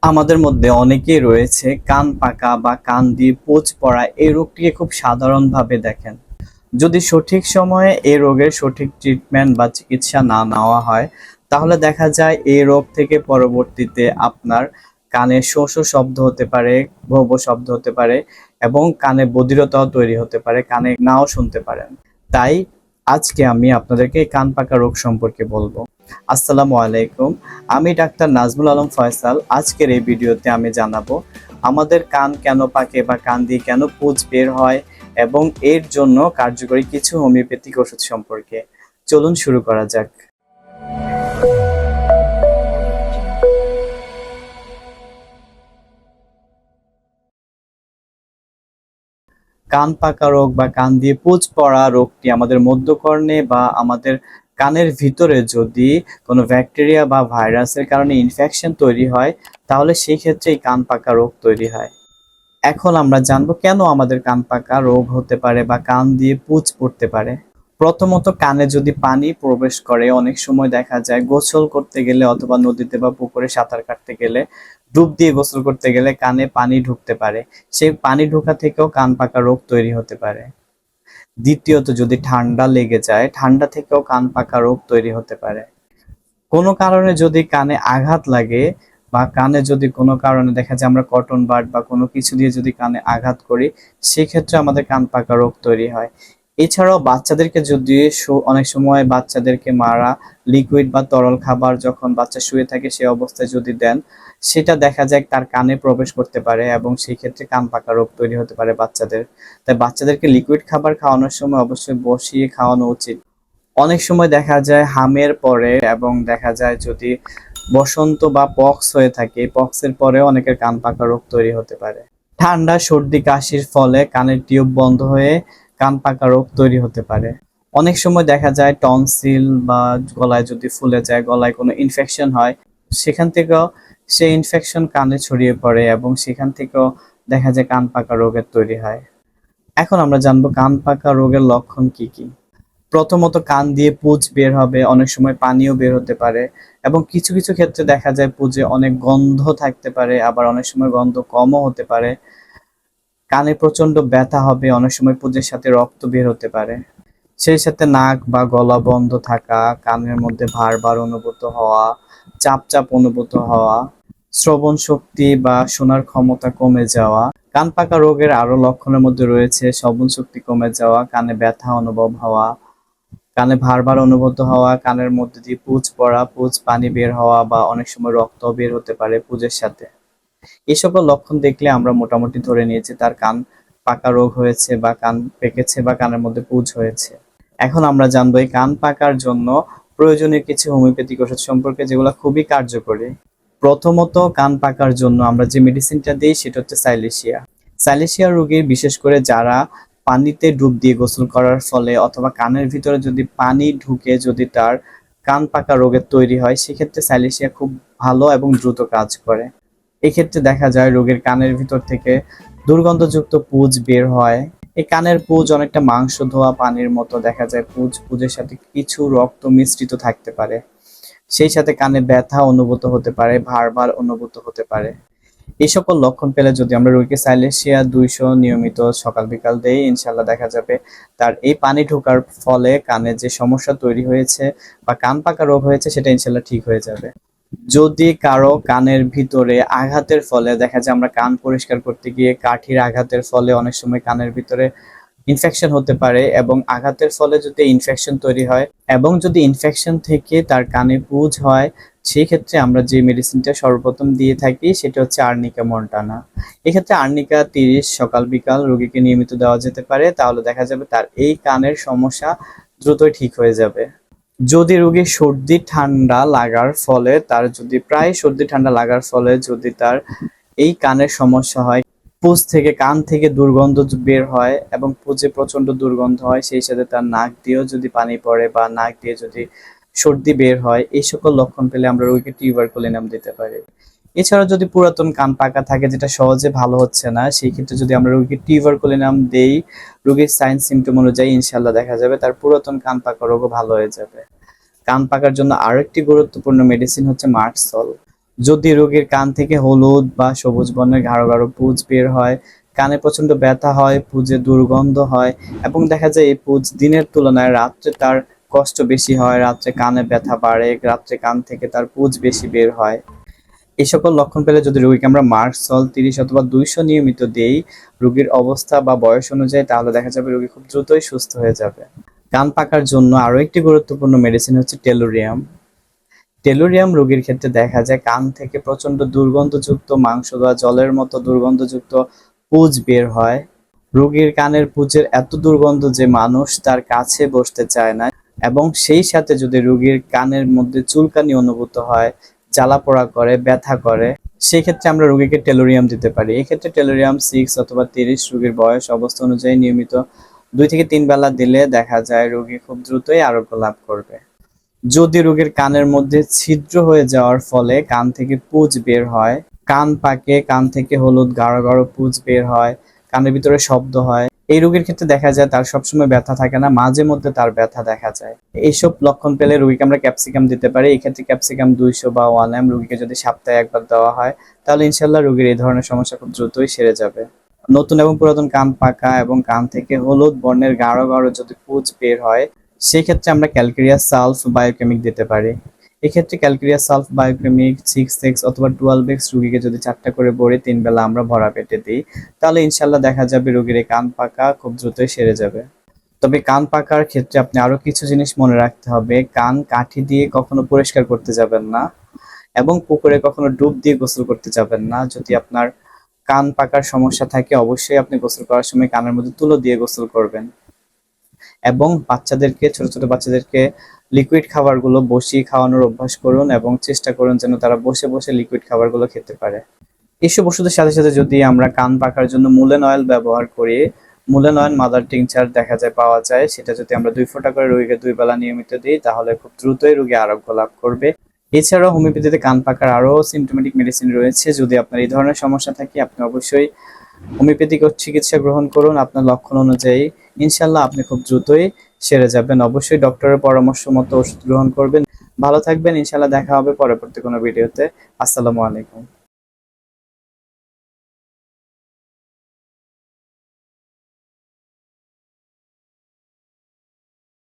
আমাদের মধ্যে অনেকেই রয়েছে কান পাকা বা কান দিয়ে পুঁজ পড়া এই রোগটিকে খুব সাধারণভাবে দেখেন। যদি সঠিক সময়ে এই রোগের সঠিক ট্রিটমেন্ট বা চিকিৎসা না নেওয়া হয়, তাহলে দেখা যায় এই রোগ থেকে পরবর্তীতে আপনার কানে শো শো শব্দ হতে পারে, ভোঁ ভোঁ শব্দ হতে পারে এবং কানে বধিরতাও তৈরি হতে পারে, কানে নাও শুনতে পারেন। তাই আজকে আমি আপনাদেরকে কান পাকা রোগ সম্পর্কে বলবো। আসসালামু আলাইকুম, আমি ডাক্তার নাজমুল আলম ফয়সাল। আজকের এই ভিডিওতে আমি জানাবো আমাদের কান কেন পাকে বা কান দিয়ে কেন পুঁজ বের হয় এবং এর জন্য কার্যকরী কিছু হোমিওপ্যাথিক ওষুধ সম্পর্কে। চলুন শুরু করা যাক। কান পাকা রোগ বা কান দিয়ে পুঁজ পড়া রোগটি আমাদের মধ্যকর্ণে বা আমাদের কানের ভিতরে যদি কোনো ব্যাকটেরিয়া বা ভাইরাসের কারণে ইনফেকশন তৈরি হয়, তাহলে সেই ক্ষেত্রে এই কান পাকা রোগ তৈরি হয়। এখন আমরা জানবো কেন আমাদের কান পাকা রোগ হতে পারে বা কান দিয়ে পুঁজ পড়তে পারে। প্রথমত, কানে যদি পানি প্রবেশ করে, অনেক সময় দেখা যায় গোসল করতে গেলে অথবা নদীতে বা পুকুরে সাঁতার কাটতে গেলে, ডুব দিয়ে গোসল করতে গেলে কানে পানি ঢুকতে পারে। সেই পানি ঢোকা থেকেও কান পাকা রোগ তৈরি হতে পারে। দ্বিতীয়ত, যদি ঠান্ডা লেগে যায়, ঠান্ডা থেকেও কান পাকা রোগ তৈরি হতে পারে। কোনো কারণে যদি কানে আঘাত লাগে বা কানে যদি কোনো কারণে দেখা যায় আমরা কটন বাড বা কোনো কিছু দিয়ে যদি কানে আঘাত করি, সেক্ষেত্রে আমাদের কান পাকা রোগ তৈরি হয়। এছাড়াও বাচ্চাদেরকে যদি অনেক সময় বাচ্চাদেরকে মারা লিকুইড বা তরল খাবার যখন বাচ্চা শুয়ে থাকে সে অবস্থায় যদি দেন, সেটা দেখা যায় তার কানে প্রবেশ করতে পারে এবং সেই ক্ষেত্রে কান পাকা রোগ তৈরি হতে পারে বাচ্চাদের। তাই বাচ্চাদেরকে লিকুইড খাবার খাওয়ানোর সময় অবশ্যই বসিয়ে খাওয়ানো উচিত। অনেক সময় দেখা যায় হামের পরে এবং দেখা যায় যদি বসন্ত বা পক্স হয়ে থাকে, পক্সের পরেও অনেকের কান পাকা রোগ তৈরি হতে পারে। ঠান্ডা সর্দি কাশির ফলে কানের টিউব বন্ধ হয়ে কান পাকা রোগ তৈরি হতে পারে। অনেক সময় দেখা যায় টনসিল বা গলায় যদি ফুলে যায়, গলায় কোনো ইনফেকশন হয়, সেখান থেকেও সেই ইনফেকশন কানে ছড়িয়ে পড়ে এবং সেখান থেকেও দেখা যায় কান পাকা রোগের তৈরি হয়। এখন আমরা জানবো কান পাকা রোগের লক্ষণ কি কি। প্রথমত, কান দিয়ে পুঁজ বের হবে, অনেক সময় পানিও বের হতে পারে এবং কিছু কিছু ক্ষেত্রে দেখা যায় পুঁজে অনেক গন্ধ থাকতে পারে, আবার অনেক সময় গন্ধ কমও হতে পারে। কানে প্রচন্ড ব্যথা হবে, অনেক সময় পুঁজের সাথে রক্ত বের হতে পারে। সেই সাথে নাক বা গলা বন্ধ থাকা, কানের মধ্যে ভার ভার অনুভূত হওয়া, চাপ চাপ অনুভূত হওয়া, শ্রবণ শক্তি বা শোনার ক্ষমতা কমে যাওয়া। কান পাকা রোগের আরো লক্ষণের মধ্যে রয়েছে শ্রবণ শক্তি কমে যাওয়া, কানে ব্যথা অনুভব হওয়া, কানে ভার ভার অনুভূত হওয়া, কানের মধ্যে দিয়ে পুঁজ পড়া, পুঁজ পানি বের হওয়া বা অনেক সময় রক্ত বের হতে পারে পুঁজের সাথে। এই সকল লক্ষণ দেখলে আমরা মোটামুটি ধরে নিয়েছি তার কান পাকা রোগ হয়েছে বা কান পেকেছে বা কানের মধ্যে পুঁজ হয়েছে। এখন আমরা জানবো এই কান পাকার জন্য প্রয়োজনীয় কিছু হোমিওপ্যাথিক ওষুধ সম্পর্কে, যেগুলো খুবই কার্যকরী। প্রথমত, কান পাকার জন্য আমরা যে মেডিসিনটা দিই সেটা হচ্ছে সাইলেশিয়া। সাইলেশিয়া রোগী, বিশেষ করে যারা পানিতে ডুব দিয়ে গোসল করার ফলে অথবা কানের ভিতরে যদি পানি ঢুকে যদি তার কান পাকা রোগের তৈরি হয়, সেক্ষেত্রে সাইলেশিয়া খুব ভালো এবং দ্রুত কাজ করে। এক্ষেত্রে দেখা যায় রোগীর কানের ভিতর থেকে দুর্গন্ধযুক্ত পুঁজ বের হয়। এই কানের পুঁজ অনেকটা মাংস ধোয়া পানির মতো দেখা যায়। পুঁজের সাথে কিছু রক্ত মিশ্রিত থাকতে পারে। সেই সাথে কানে ব্যথা অনুভূত হতে পারে, ভার ভার অনুভূত হতে পারে। এই সকল লক্ষণ পেলে যদি আমরা রোগীকে সাইলেশিয়া 200 নিয়মিত সকাল বিকাল দেই, ইনশাল্লাহ দেখা যাবে তার এই পানি ঢোকার ফলে কানে যে সমস্যা তৈরি হয়েছে বা কান পাকা রোগ হয়েছে সেটা ইনশাল্লাহ ঠিক হয়ে যাবে। যদি কারো কানের ভিতরে আঘাতের ফলে দেখা যায় আমরা কান পরিষ্কার করতে গিয়ে কাঠির আঘাতের ফলে অনেক সময় কানের ভিতরে ইনফেকশন হতে পারে এবং আঘাতের ফলে যদি ইনফেকশন তৈরি হয় এবং যদি ইনফেকশন থেকে তার কানে পুঁজ হয়, সেই ক্ষেত্রে আমরা যে মেডিসিনটা সর্বপ্রথম দিয়ে থাকি সেটা হচ্ছে আর্নিকা মন্টানা। এক্ষেত্রে আর্নিকা 30 সকাল বিকাল রোগীকে নিয়মিত দেওয়া যেতে পারে, তাহলে দেখা যাবে তার এই কানের সমস্যা দ্রুতই ঠিক হয়ে যাবে। যদি রোগীর সর্দি ঠান্ডা লাগার ফলে তার যদি প্রায় সর্দি ঠান্ডা লাগার ফলে যদি তার এই কানের সমস্যা হয়, পুঁজ থেকে কান থেকে দুর্গন্ধ বের হয় এবং পুঁজে প্রচন্ড দুর্গন্ধ হয়, সেই সাথে তার নাক দিয়েও যদি পানি পড়ে বা নাক দিয়ে যদি সর্দি বের হয়, এই সকল লক্ষণ পেলে আমরা রোগীকে টিউবারকুলিনাম দিতে পারি। এছাড়া যদি পুরাতন কান পাকা থাকে যেটা সহজে ভালো হচ্ছে না, সেই ক্ষেত্রে যদি আমরা রোগীকে টিউবারকুলিনাম দেই, রোগীর সাইন সিমটম অনুযায়ী ইনশাল্লাহ দেখা যাবে তার পুরাতন কান পাকা রোগও ভালো হয়ে যাবে। কান পাকার জন্য আরেকটি গুরুত্বপূর্ণ মেডিসিন হচ্ছে মার্টসল। যদি রোগীর কান থেকে হলুদ বা সবুজ বর্ণের গাঢ় গাঢ় পুঁজ বের হয়, কানে প্রচন্ড ব্যথা হয়, পুঁজে দুর্গন্ধ হয় এবং দেখা যায় এই পুঁজ দিনের তুলনায় রাত্রে তার কষ্ট বেশি হয়, রাত্রে কানে ব্যথা বাড়ে, রাত্রে কান থেকে তার পুঁজ বেশি বের হয়, এই সকল লক্ষণ পেলে যদি রোগীকে আমরা মার্কসল 30 অথবা 200 নিয়মিত দেই রোগীর অবস্থা বা বয়স অনুযায়ী, তাহলে দেখা যাবে রোগী খুব দ্রুতই সুস্থ হয়ে যাবে। কান পাকার জন্য আরো একটি গুরুত্বপূর্ণ মেডিসিন হচ্ছে টেলুরিয়াম। টেলুরিয়াম রোগীর ক্ষেত্রে দেখা যায় কান থেকে প্রচন্ড দুর্গন্ধযুক্ত মাংস বা জলের মতো দুর্গন্ধযুক্ত পুঁজ বের হয়। রোগীর কানের পুঁজের এত দুর্গন্ধ যে মানুষ তার কাছে বসতে চায় না, এবং সেই সাথে যদি রোগীর কানের মধ্যে চুলকানি অনুভূত হয়, জ্বালা পোড়া করে, ব্যথা করে, সেই ক্ষেত্রে আমরা রোগীকে টেলুরিয়াম দিতে পারি। এক্ষেত্রে টেলুরিয়াম 6 অথবা 30 রোগীর বয়স অবস্থা অনুযায়ী নিয়মিত 2 থেকে 3 বেলা দিলে দেখা যায় রোগী খুব দ্রুতই আরোগ্য লাভ করবে। যদি রোগীর কানের মধ্যে ছিদ্র হয়ে যাওয়ার ফলে কান থেকে পুঁজ বের হয়, কান পাকে, কান থেকে হলুদ গাঢ় গাঢ় পুঁজ বের হয়, কানের ভিতরে শব্দ হয়, এই রোগীর ক্ষেত্রে দেখা যায় তার সবসময় ব্যথা থাকে না, মাঝে মধ্যে তার ব্যথা দেখা যায়। এইসব লক্ষণ পেলে রোগীকে আমরা ক্যাপসিকাম দিতে পারি। এই ক্ষেত্রে ক্যাপসিকাম 200 বা 1 ml রোগীকে যদি সপ্তাহে একবার দেওয়া হয়, তাহলে ইনশাল্লাহ রোগীর এই ধরনের সমস্যা খুব দ্রুতই সেরে যাবে। নতুন এবং পুরাতন কান পাকা এবং কান থেকে হলুদ বর্ণের গাঢ় গাঢ় যদি পুঁজ বের হয়, সেই ক্ষেত্রে আমরা ক্যালকেরিয়া সালফ বায়োকেমিক দিতে পারি। এক্ষেত্রে ক্যালকেরিয়া সালফ বায়োকেমিক 6x অথবা 12x রোগীকে যদি 4টা করে বড়ি 3 বেলা আমরা ভরা পেটে দিই, তাহলে ইনশাল্লাহ দেখা যাবে রোগীর এই কান পাকা খুব দ্রুতই সেরে যাবে। তবে কান পাকার ক্ষেত্রে আপনি আরো কিছু জিনিস মনে রাখতে হবে। কান কাঠি দিয়ে কখনো পরিষ্কার করতে যাবেন না এবং পুকুরে কখনো ডুব দিয়ে গোসল করতে যাবেন না। যদি আপনার কান পাকার সমস্যা থাকে, অবশ্যই আপনি গোসল করার সময় কানের মধ্যে তুলো দিয়ে গোসল করবেন। এবং বাচ্চাদেরকে, ছোট ছোট বাচ্চাদেরকে লিকুইড খাবারগুলো বসিয়ে খাওয়ানোর অভ্যাস করুন এবং চেষ্টা করুন যেন তারা বসে বসে লিকুইড খাবারগুলো খেতে পারে। এসব ওষুধের সাথে সাথে যদি আমরা কান পাকার জন্য মুলেন অয়েল ব্যবহার করি, মুলেন অয়েল মাদার টিংচার দেখা যায় পাওয়া যায়, সেটা যদি আমরা 2 ফোঁটা করে রোগীকে 2 বেলা নিয়মিত দিই, তাহলে খুব দ্রুতই রোগী আরোগ্য লাভ করবে। এছাড়াও হোমিওপ্যাথিতে কান পাকার আরো সিমটোমেটিক মেডিসিন রয়েছে। যদি আপনার এই ধরনের সমস্যা থাকে, আপনি অবশ্যই হোমিওপ্যাথিক চিকিৎসা গ্রহণ করুন আপনার লক্ষণ অনুযায়ী। ইনশাল্লাহ আপনি খুব দ্রুতই সেরে যাবেন। অবশ্যই ডক্টরের পরামর্শ মতো ওষুধ গ্রহণ করবেন। ভালো থাকবেন। ইনশাল্লাহ দেখা হবে পরবর্তী কোনো ভিডিওতে। আসসালামু আলাইকুম।